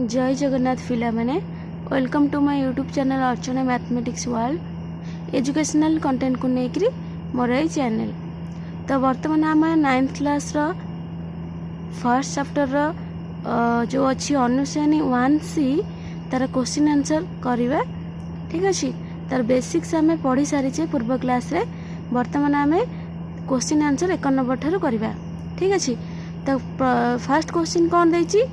जय जगन्नाथ पिला माने welcome to my YouTube channel Archana mathematics world educational content को लेकर मोर ये चैनल। तो बर्तमान आम 9th क्लास रो फर्स्ट चैप्टर रो जो अच्छी अनुश्रेणी 1C तार क्वेश्चन आंसर करवा। ठीक अच्छे तार बेसिक्स आम पढ़ी सारी पूर्व क्लास रे। बर्तमान आम क्वेश्चन आंसर 1 नंबर ठारू करवा। ठीक अच्छे तो फर्स्ट क्वेश्चन कौन देची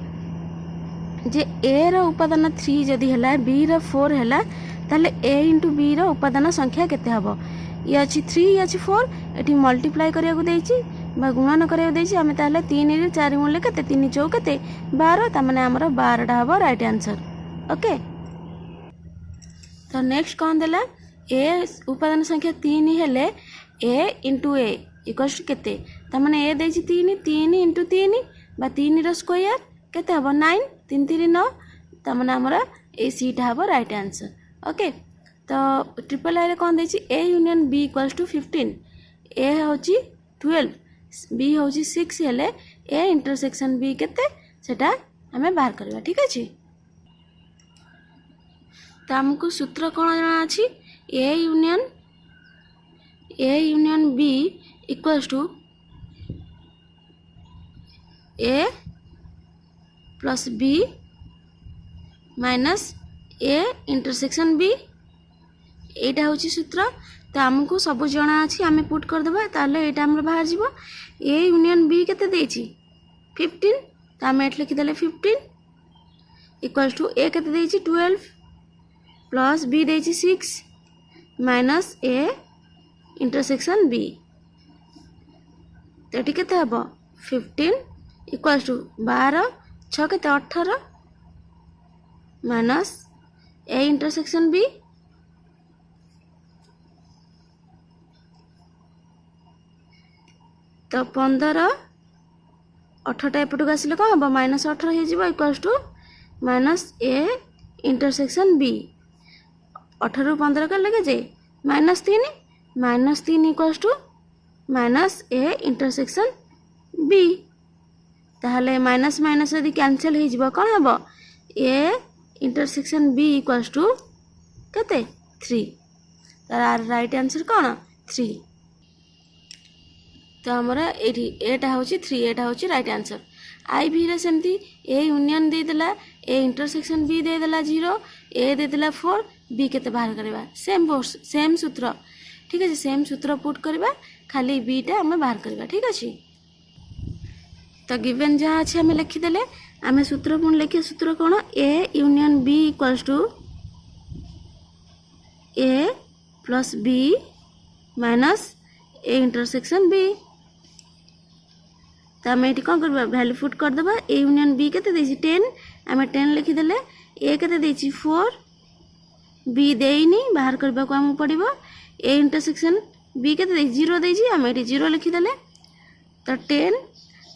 जे ए रो उपादान 3 जदि है बी रो 4 है ताले ए इंटू बी रो उपादान संख्या केते हबो। ये अच्छी 3 ये अच्छी 4 एठी मल्टीप्लाई करिया को देछि बा गुणन करिया को देछि। आमे ताले 3 रे 4 गुणले केते 3 4 केते 12 ता माने हमरो 12 टा हबो राइट आंसर। ओके तो नेक्स्ट कौन देला ए उपादान संख्या 3 हेले ए इंटू ए इक्वल्स केते ता माने ए देछि 3 3 इंटू 3 बा 3 रो स्क्वायर केते हबो 9 3 3 9 ता माने हमरा ए सीटा हबो राइट आंसर। ओके तो ट्रिपल आई रे कौन देछि A union B equals to 15 A होछि 12 बी होछि 6 हेले ए इंटरसेक्शन बी केते सेटा हमें बाहर करबा। ठीक अछि तो हमको सूत्र कोन जाना अछि A union B equals to A plus B minus A intersection B एटा होची सूत्र। तो हमको सब जना अछि आमे पुट कर देबा ताले एटा हमर बाहर जीवो ए यूनियन बी केते देछि 15 तो आमे एट लिखि देले 15 इक्वल्स टू ए केते देछि 12 प्लस बी देछि 6 माइनस ए इंटरसेक्शन बी तो एटी केते हबो 15 इक्वल्स टू 12 6 केते 18 माइनस ए इंटरसेक्शन बी तो 15 18 एपटू आसिले कौन हम माइनस 18 हो equals to minus A intersection B 18 रू 15 कर लगे जे minus 3 equals to minus A intersection B ताहले माइनस माइनस यदि कैंसिल हो जिवो कौन हम A intersection B equals to केते 3 तार राइट आंसर कौन 3। तो हमारा एटी एटा होची 3 एटा होची राइट आंसर। आई भी रे सेमती ए यूनियन दे देला ए इंटरसेक्शन बी दे देला 0 ए दे देला 4 बी केते बाहर करबा सेम सूत्र। ठीक है सेम सूत्र पुट करबा खाली बी टा हम बाहर करबा। ठीक अछि तो गिवन जहाँ अच्छे हमें लिखिदेले आम सूत्र पुणी लिखिए सूत्र कौन A union B equals to A plus B minus A intersection B. तो आम ये कौन करबा वैल्यू पुट करदेबा ए यूनियन बी केते देछि 10 आम 10 लिखिदेले ए केते देछि 4 बी देइनी बाहर करबा को हम पड़िबो ए इंटरसेक्शन बी केते देछि 0 देछि आम ये 0 लिखिदेले तो 10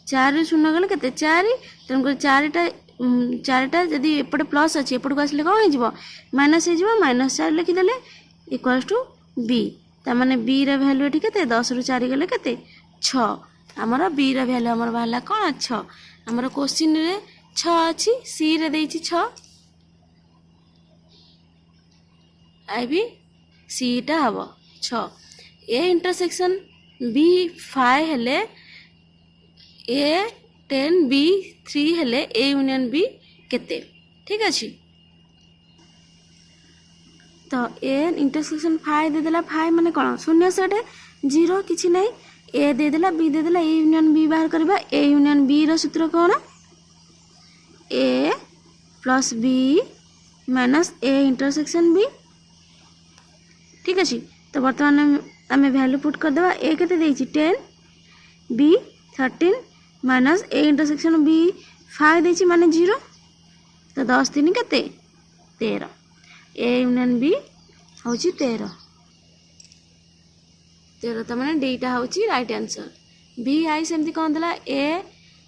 4 शून्य गले के 4 तेणुक 4टा जदि एपटे प्लस अच्छी एपट को आसले कौन हो माइनस हो माइनस 4 लिखिदेले इक्वल्स टू बी ताने बी रे वैल्यू ये के 10 रू 4 गले के 6 आमर बी रे वैल्यू आमर बाहर कौन 6 आमर क्वेश्चन रे 6 अच्छी सी रे देछि 6 आई भी सी टा हम 6 ए इंटरसेक्शन बी 5 हेले ए 10 बी 3 हेले ए यूनियन बी केते। ठीक अच्छे तो ए इंटरसेक्शन 5 दे देला 5 माने कौन शून्य से 0 किछि नहीं ए दे देला बी दे देला ए यूनियन बी बाहर करबा ए यूनियन बी रो सूत्र कौन A plus B minus A intersection B. ठीक अच्छे तो बर्तमान आम वैल्यू पुट कर देबा ए केते देछि 10 B 13 minus A intersection B 5 देछि माने 0 तो 10 3 केते 13 ए यूनियन बी होछि 13 तो माने डीटा होछि राइट आंसर। बी आई सेमती कौन देला ए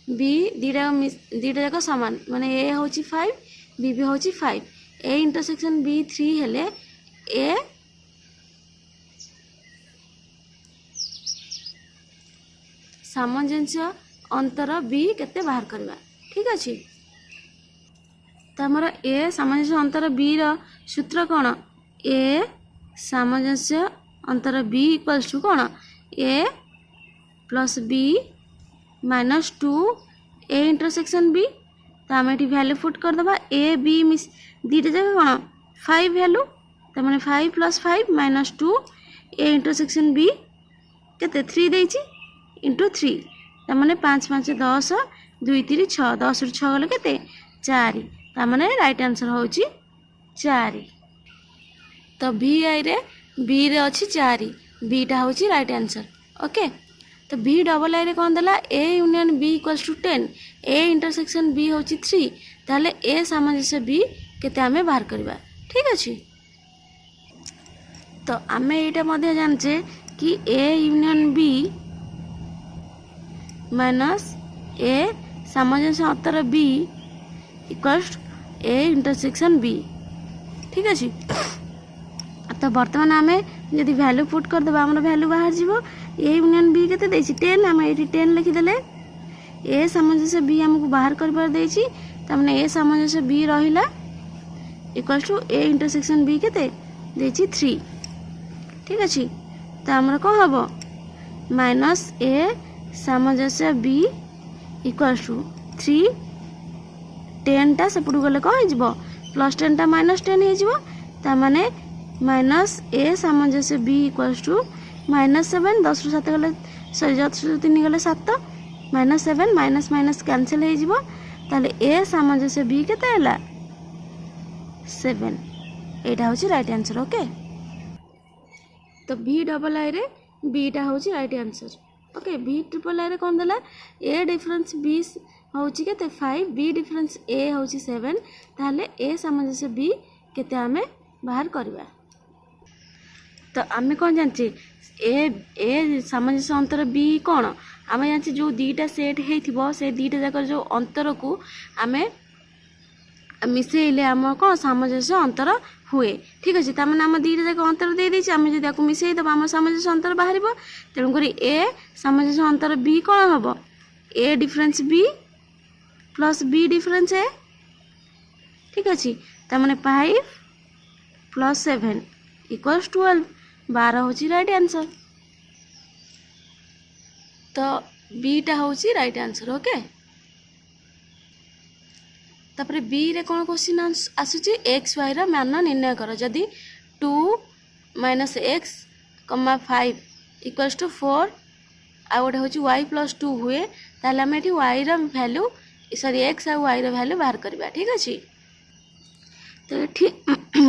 बी दीटा जाक समान माने ए होछि 5 बी भी होछि 5 ए इंटरसेक्शन बी 3 हेले ए सामंजस्य अंतर बी केते बाहर करबा। ठीक अच्छे तो आमर ए सामंजस्य अंतर बी सूत्र कौन ए सामंजस्य अंतर बी इक्वल्स टू कौन A plus B minus 2 A intersection B. तो आम ये भैल्यू पुट करदे ए बी मिस दीटा जगह कौन 5 भैल्यू तो मैंने 5 plus 5 minus 2 A intersection B केते 3 देछि इंटू 3 तो मैंने 5 5 10 2 3 6 10 रु 6 गले केते 4 तो मैंने राइट आंसर होची 4। तो बी आई रे बी रे अच्छी 4 बीटा होची राइट आंसर। ओके तो बी डबल आई रे कौन देला A union B equals to 10 A intersection B होची 3 ताले ए सामंजस्य बी केते आमे बाहर करबा। ठीक अछि तो आमे एटा मध्ये जानचे कि A union B minus A सामंजस्य अंतर B equals A intersection B. ठीक अछि तो वर्तमान आमे यदि वैल्यू पुट कर देबा हमर वैल्यू बाहर जीवो ए यूनियन बी केते देछि 10 आमे एटी 10 लिखि देले ए सामंजस्य बी हमको बाहर करबार देछि त माने ए सामंजस्य बी रहिला equals to A intersection B केते देछि 3। ठीक अछि तो हमर को हबो माइनस ए सामंजस्य बी इक्वल्स टू 3 10 टा सेपटू गले को हिजबो प्लस 10 टा माइनस 10 हिजबो ता माने माइनस ए सामंजस्य बी इक्वल्स टू माइनस 7 10 रु 7 गले सॉरी 10 रु 3 गले 7 माइनस 7 माइनस माइनस कैंसिल हो जिवो ताले ए सामंजस्य बी केते हला 7 एटा होची राइट आंसर। ओके तो बी डबल आई रे बी टा होची right answer. Okay B triple आई रे कोन देला ए डिफरेंस बी होची केते 5 बी डिफरेंस ए होची 7 ताले ए सामंजस्य बी केते आमे बाहर करबा। तो आमे कौन जानचे ए सामंजस्य अंतर बी कौन आम जानचे जो दीटा सेट हो से दीटा जाकर जो अंतर को आमे मिसेले आम कौन सामंजस्य अंतर हुए। ठीक अच्छे तमें आम दीटा जाक अंतर दे देछि आम जदि आपको मिसेई दबा आम सामंजस्य अंतर बाहर तेणुक ए सामंजस्य अंतर बी कौन हम A difference B plus B difference A. ठीक अच्छे तमें 5 प्लस 7 इक्वल्स 12 12 होची राइट आंसर। तो बीटा होची राइट आंसर। ओके तापर बी रे कौन क्वेश्चन आसुची एक्स वाई रो मान निर्णय कर जदि 2 माइनस एक्स कमा 5 इक्वल्स टू 4 आ गोटे होची वाई प्लस 2 हुए ताले हम एठी वाई रो वैल्यू सॉरी एक्स आ वाई रो वैल्यू बाहर करबा। ठीक अछि तो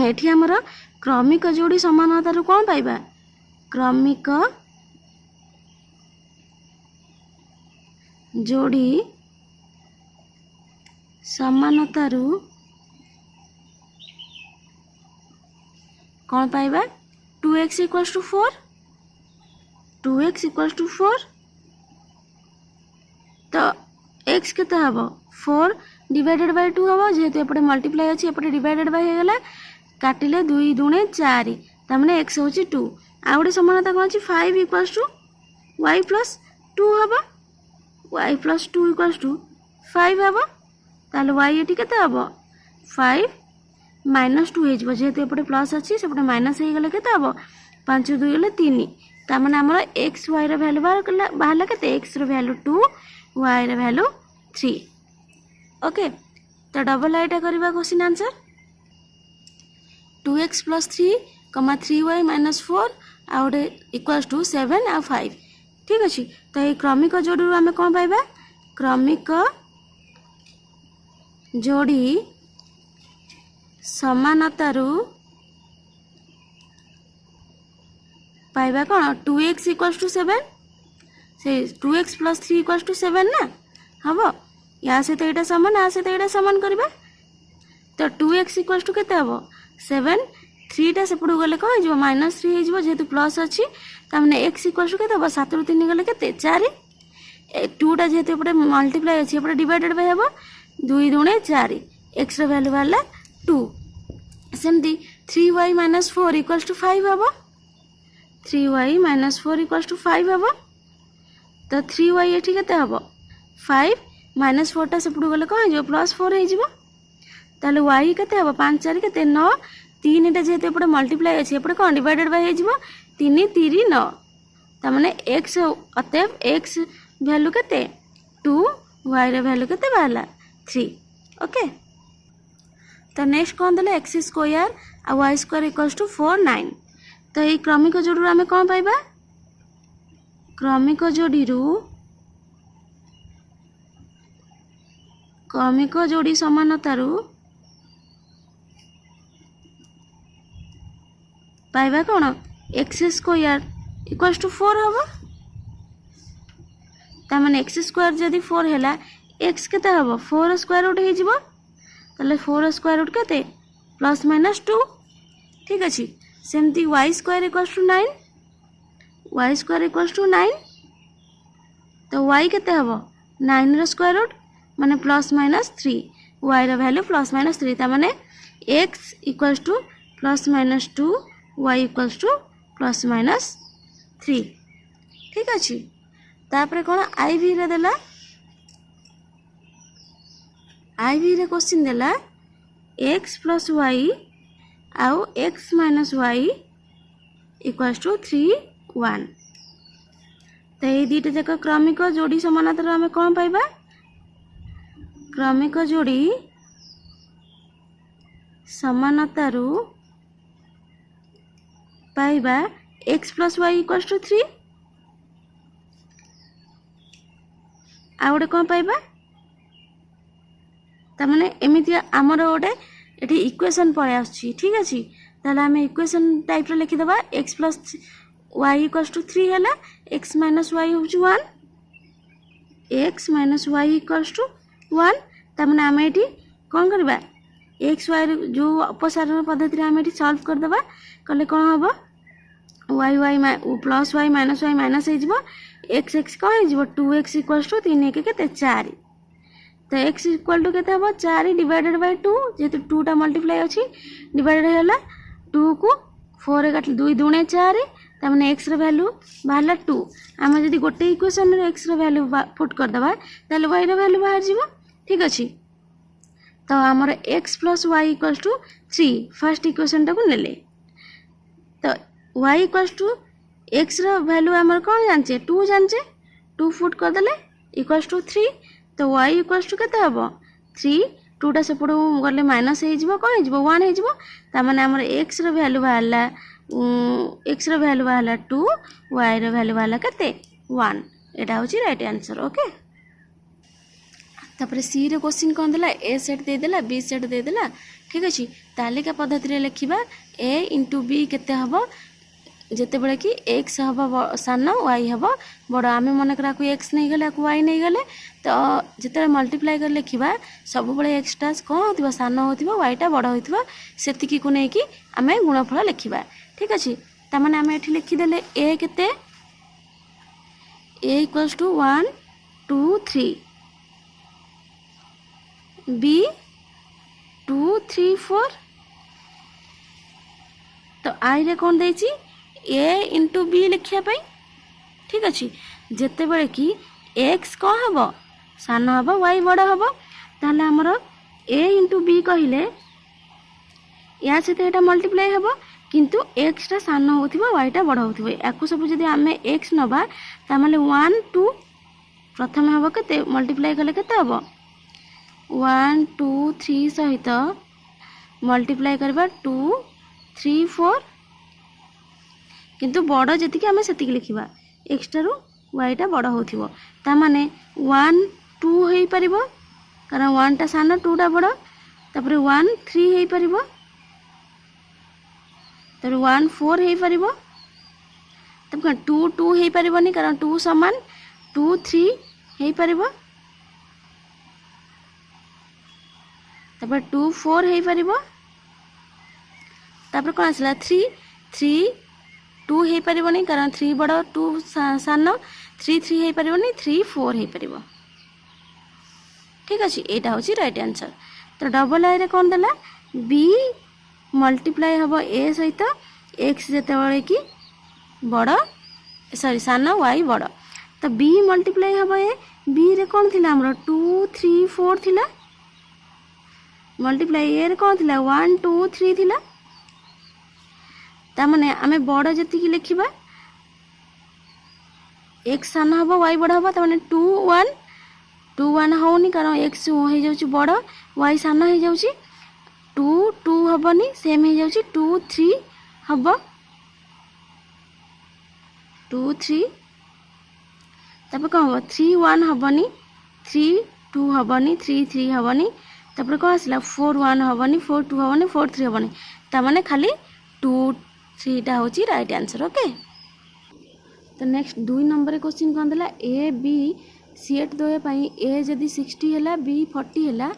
एठी हमर क्रमिक जोड़ी समानतारू कौन पाइबा क्रमिक जोड़ी समानतारू कौन पाइबा 2x equals to 4 2x equals to 4 तो x केते हबो 4 डिवाइडेड बाय 2 हबो जेहेतु एपटे मल्टीप्लाई अछि एपटे डिवाइडेड बाय हे गेला काटिले 2 दुणे 4 तमने x होची 2 आ गोटे समानता कोन अछि 5 इक्वल्स टू y प्लस 2 हबो y प्लस 2 इक्वल्स टू 5 हबो ताले y एठी केते हबो 5 माइनस 2 हेजबो जेहेतु एपटे प्लस अछि सेपटे माइनस हे गेले केते हबो 5 2 गेले 3 तमने हमर x y रो वैल्यू बाहरला केते x रो वैल्यू 2 y रो वैल्यू 3। ओके तो डबल आईटा करबा क्वेश्चन आंसर 2x प्लस 3 कमा 3y माइनस 4 आउटे इक्वल्स टू 7 आ 5। ठीक अच्छे तो ये क्रमिक जोड़ी आम कौन पाइबा क्रमिक जोड़ी समानतारू पाइबा कौन 2x इक्वल्स टू 7 से 2x प्लस 3 इक्वल्स टू 7 ना हम या सहित यहाँ सामान आ सहित यहाँ सामान करवा तो 2x इक्वल्स टू केते हम 7 3 टा सेपटू गले कौन हो माइनस 3 हो जेहेतु प्लस अच्छी तमने x इक्वल्स टू केते हम 7 रु 3 गले केते 4 2 टा जेहेतु एपटे मल्टीप्लाई अच्छी एपटे डिवाइडेड बाय हम 2 दुणे 4 x रो वैल्यू बाहरला 2 सेमती 3y माइनस 4 इक्वल्स टू 5 हम 3y माइनस 4 इक्वल्स टू 5 हम तो 3y ये केते हम 5 माइनस 4 टा सेपटू गले कौन हो प्लस 4 हो ताले y केते हबो 5 4 केते 9 3 टा जेते एपटे मल्टीप्लाई अछि एपटे कोन डिवाइडेड बाय हे जिवो 3 3 9 त माने x अतएव x वैल्यू केते 2 y रे वैल्यू केते बाहला 3 ओके। तो नेक्स्ट कौन देले एक्स स्क्वायर आ वाई स्क्वायर इक्वल्स टू 4 9। तो ये क्रमिक जोड़ी आम कौन पाइबा क्रमिक जोड़ी समानतारू पाइबा कौन एक्स स्क्वायर इक्वल्स टू 4 हम ताने एक्स स्क्वायर जदि 4 है एक्स केते हम 4 स्क्वायर रूट हो ताले 4 स्क्वायर रूट केते प्लस माइनस 2 ठीक अच्छे। सेमती y square equals to 9 y square equals to 9 तो वाई केते हबो 9 रो स्क्वायर रूट माने प्लस माइनस 3 वाई रो वैल्यू प्लस माइनस 3 ता माने x equals to plus minus 2 y equals to plus minus 3 ठीक अच्छे। तापर कोन आई भी रे देला आई भी रे क्वेश्चन देला x प्लस वाई आउ x minus y equals to 3 1। तो ये दुटा जाक क्रमिक जोड़ी समानांतर आम कौन पाइबा क्रमिक जोड़ी समानतारू पाइबा x plus y equals to 3 आ गोटे कौन पाइबा तामाने एमिति आमर गोटे ये इक्वेशन पड़े आछी ठीक अच्छे। ताहले आम इक्वेशन टाइप लिखिदेबा x plus y equals to 3 है एक्स माइनस वाई हूँ 1 x minus y equals to 1 तामाने आम ये कौन करवा एक्स वाई जो अपसारण पद्धति आम ये सल्व करदेबा कले कौन हम y y plus y minus हो एक्स एक्स कौन हो 2x इक्वल्स टू 3 1 के 4 तो x इक्वल टू केते हबो 4 डिवाइडेड बाय 2 जेतु 2 टा मल्टीप्लाई अछि डिवाइडेड हैला 2 को 4 रे काट 2 दुणे 4 त माने x रो वैल्यू बाहला 2 हम जदी गोटे इक्वेशन रे x रो वैल्यू पुट कर दबा ताले y रो वैल्यू बाहर जीवो ठीक अछि। तो हमर x plus y equals to 3 first equation टा को नेले तो y इक्वल्स टू x रो वैल्यू हमर कोन जानचे 2 जानचे 2 पुट कर देले इक्वल्स टू 3 तो y इक्वल्स टू केते हबो 3 2 टा सेपड़ गले माइनस हो जिवो कोन हो 1 हो जिवो ता माने हमर x रो वैल्यू बाहला x रो वैल्यू बाहला 2 y रो वैल्यू बाहला केते 1 एटा होची राइट आंसर ओके। तापर सी रे क्वेश्चन कोन देला a सेट दे देला b सेट दे देला ठीक अछि। तालिका पद्धति रे लिखिबा a * b केते हबो जेते बड़े कि x हबो सान y हबो बड़ आमे मन करा को x नहीं गले को y नहीं गले तो जेते मल्टीप्लाई कर लिखिबा सब बड़े x टा कोन होतिबा सान होतिबा y टा बड़ होतिबा सेति को नै कि आमे गुणफल लिखिबा ठीक अछि। त माने आमे एठी लिखि देले a केते a इक्वल्स टू 1 2 3 b 2 3 4 तो आई रे कोन देछि a इंटू b लिखिया पाई ठीक अच्छे। जेते बड़े कि x कौन हम सान हम y बड़ हम ताहले हमर a इंटू b कहले या सहित एटा मल्टीप्लाई हम किंतु x टा सान होथिबो y टा बड़ होथिबो याकु सब जदी आमे x नबा ता माने 1 2 प्रथम हम केते मल्टीप्लाई कले केते हम 1 2 3 सहित मल्टीप्लाई करबा 2 3 4 किंतु बड़ जति आम से लिखा एक्सट्रा रु y टा बड़ हो माने 1 2 हो पार कारण 1 टा सान 2 टा बड़ तापर 1 3 हो पार तापर 1 4 हो पार तब 2 2 हो पारनी कारण 2 सामान 2 3 हो पार तापर 2 4 हो पार तापर कौन आसला 3 3 2 हो पारनी कारण 3 बड़ 2 सान 3 3 हो पारनी 3 4 हो पार ठीक अच्छे। यहाँ हूँ राइट आंसर। तो डबल आई रे कौन देला b मल्टीप्लाई हम a सहित x जिते कि बड़ सॉरी सान y बड़ तो b मल्टीप्लाई हम a b रे कौन थिला हमरो 2 3 4 थिला मल्टीप्लाई ए कौन थी 1 2 3 थी ताने आम बड़ जी लिखा एक्स सान हम वाई बड़ हम ताने 2 1 2 1 होनी कारण एक्स हो जाऊँ बड़ वाई सान हो जाऊँ 2 2 हेनी सेम हो जाऊँ 2 3 हम 2 3 तापर कौन हम 3 1 हेनी 3 2 हेनी 3 3 हेनी तापर कौन आसला 4 1 हेनी 4 2 हेनी 4 3 हेनी ताने खाली 2 3 टा हूँ राइट आंसर। ओके तो नेक्स्ट 2 नंबर क्वेश्चन कौन देला ए बी सीएट द्वय ए जदि 60 है बी 40 है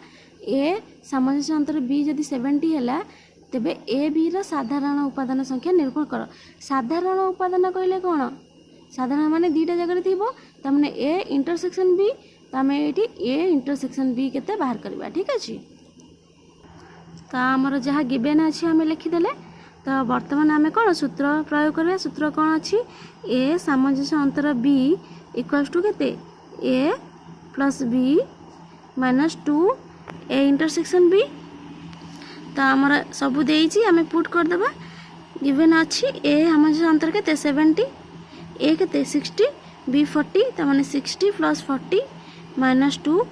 ए सामंजस्य अंतर बी जदि 70 है तेबे ए बी रो साधारण उपादान संख्या निरूपण कर। साधारण उपादान कहले कौन साधारण माने दीटा जगह थी तमने ए इंटरसेक्शन बी तमें ये ए इंटरसेक्शन बी केते बाहर करवा ठीक अच्छे। तो आमर जहाँ गिवेन अच्छी आम लिखिदेले तो बर्तमान आम कौन सूत्र प्रयोग करवा सूत्र कौन अच्छी ए सामंजस्य अंतर बी इक्वल्स टू केते A plus B minus 2 A intersection B. तो आमर सबू देइछि आम पुट करदेबा गिवेन अच्छी ए सामंजस्य अंतर केते 70 ए केते 60 बी 40 तमाने 60 plus 40 minus 2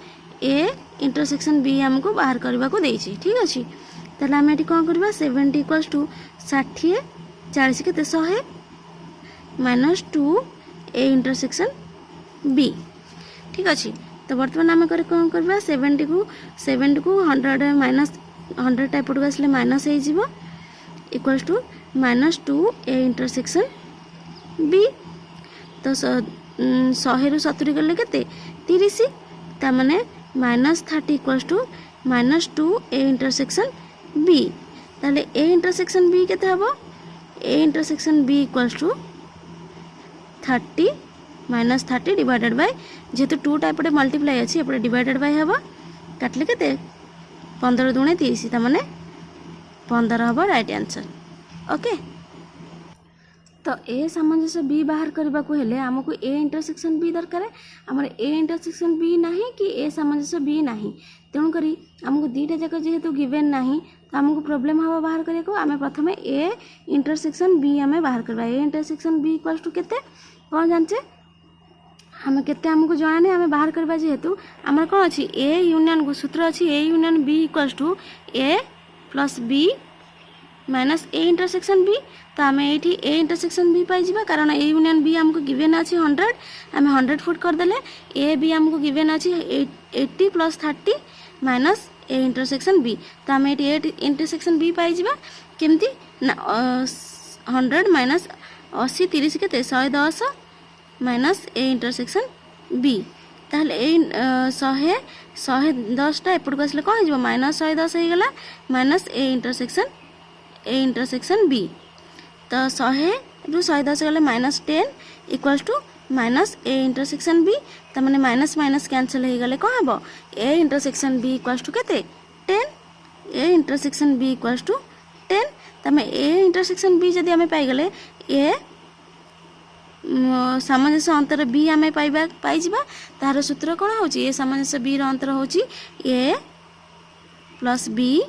A intersection B आमको बाहर करने को देइछि ठीक अच्छे। ताहले आम ये कौन करवा 70 इक्वल्स टू 60 40 के 100 माइनस 2 ए इंटरसेक्शन बी ठीक अच्छे। तो बर्तमान आम कौन करवा 70 को 100 माइनस 100 टाइप को आसले माइनस हो equals to minus 2 A intersection B. तो 100 रु 70 गले के 30 ताने minus 30 equals to minus 2 A intersection B. ताले ए इंटरसेक्शन बी केते हबो A intersection B equals to 30 minus 30 divided by जेहेतु 2 टाइप मल्टीप्लाई अच्छी एपटे डिवाइडेड बाय हबो काटले केते 15 दुणे 30 ताने 15 हबो राइट आंसर। ओके तो ए सामंजस्य बी बाहर करने को हेले आमको ए इंटरसेक्शन बी दरकार आमर ए इंटरसेक्शन बी नहीं कि ए सामंजस्य बी नहीं तेणुक आमको दीटा जाक जेहेतु गिवेन नहीं तो आमको प्रोब्लेम हम बाहर करने को आम प्रथम ए इंटरसेक्शन बी आम बाहर करवा A intersection B equals to केते कौन जानचे आम केते आमको जाना नहीं आम बाहर करवा जेहेतु आम कौन अच्छी ए यूनियन सूत्र अच्छी A union B equals to A plus B minus A intersection B. तो आम ये ए इंटरसेक्शन बी पाई कारण ए यूनियन बी आमको गिवेन अच्छी 100 आम 100 फुट करदेले ए बी आमको गिवेन अच्छी 80 plus 30 minus A intersection B. तो आम ये ए इंटरसेक्शन बी पाई केमती 100 माइनस 80 30 के 110 माइनस ए इंटरसेक्शन बी ताहले ए 110 टा एपट को आसले कौन हो माइनस 110 हो गला माइनस ए इंटरसेक्शन बी। तो 100 रु 110 गले minus 10 equals to minus A intersection B तमाने माइनस माइनस कैंसल हो गले कौन हम A intersection B equals to केते 10 A intersection B equals to 10 तमें ए इंटरसेक्शन बी जदि आम पाईगले ए सामंजस्य अंतर बी आम पाइबा तार सूत्र कौन हो ए सामंजस्य बी अंतर हो A plus B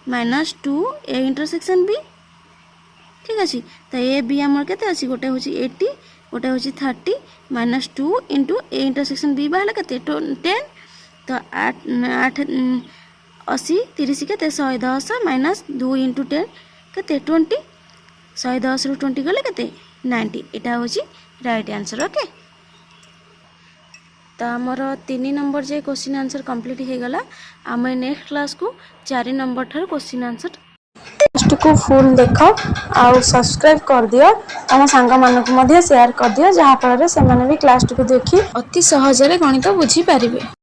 minus 2 A intersection B ठीक अच्छे। तो ए बी आमर केते अच्छी गोटे हूँ 80 गोटे हूँ 30 minus 2 into A intersection B बाहर के 10 तो 8 80 30 के 110 माइनस 2 इंटू 10 के 20 110 रु 20 गले के 90 यहाँ हूँ राइट आंसर। ओके तो आमर 3 नंबर जे क्वेश्चन आंसर कंप्लीट हो गला आम नेक्स्ट क्लास को 4 नंबर ठार क्वेश्चन आंसर क्लास को फुल देख आउ सब्सक्राइब कर दियो तम सांग मानक मध्य शेयर कर दियो जहाँ फल से भी क्लास को देखी अति सहजरे गणित बुझी पारिबे।